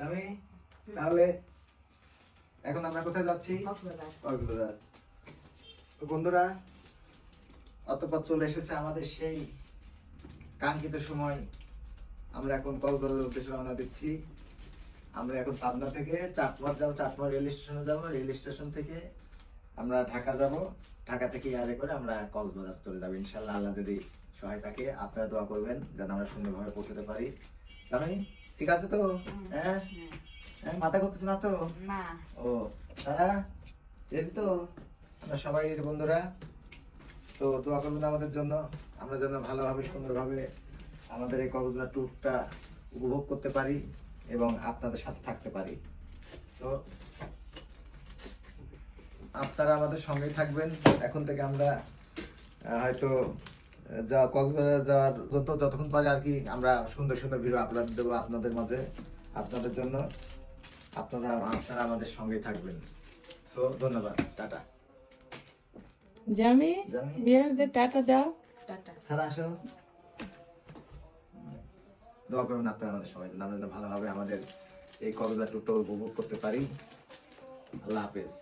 আমি তাহলে এখন আমরা কোথায় যাচ্ছি? কক্সবাজার। তো বন্ধুরা, অতঃপর চলে এসেছে আমাদের সেই কাঙ্ক্ষিত সময়। আমরা এখন কক্সবাজারের উদ্দেশ্যে রওনা দিচ্ছি। আমরা এখন পাবনা থেকে চাটমোহর যাবো, চাটমোহর রেল স্টেশনে যাবো, রেল স্টেশন থেকে আমরা ঢাকা যাব, ঢাকা থেকে এয়ারে করে আমরা কক্সবাজার চলে যাবো ইনশাল্লাহ। আল্লাহ যদি সহায় থাকে, আপনারা দোয়া করবেন যেন আমরা সুন্দরভাবে পৌঁছতে পারি। আমি ঠিক আছে তো? হ্যাঁ হ্যাঁ, মাথা করতেছি না তো? না। ও তারা রেডি তো? আমরা সবাই রেডি বন্ধুরা। তো দোয়া করবেন আমাদের জন্য, আমরা যেন ভালোভাবে সুন্দরভাবে আমাদের এই কক্সবাজার ট্যুরটা উপভোগ করতে পারি এবং আপনাদের সাথে থাকতে পারি। সো আপনারা আমাদের সঙ্গেই থাকবেন। এখন থেকে আমরা হয়তো কক্সবাজার যাওয়ার যতক্ষণ পারি আর কি, আমরা সুন্দর সুন্দর ভিডিও আপলোড দেবো আপনাদের মাঝে, আপনাদের জন্য। আপনারা আমাদের সঙ্গেই থাকবেন। সো ধন্যবাদ, টাটা। জামি ভিউয়ারদের টাটা দাও। টাটা। সারা আসো। দোয়া করবেন আপনারা আমাদের সবাই জন্য, আমরা যেন ভালোভাবে আমাদের এই কক্সবাজার ট্যুরটা উপভোগ করতে পারি। আল্লাহ হাফেজ।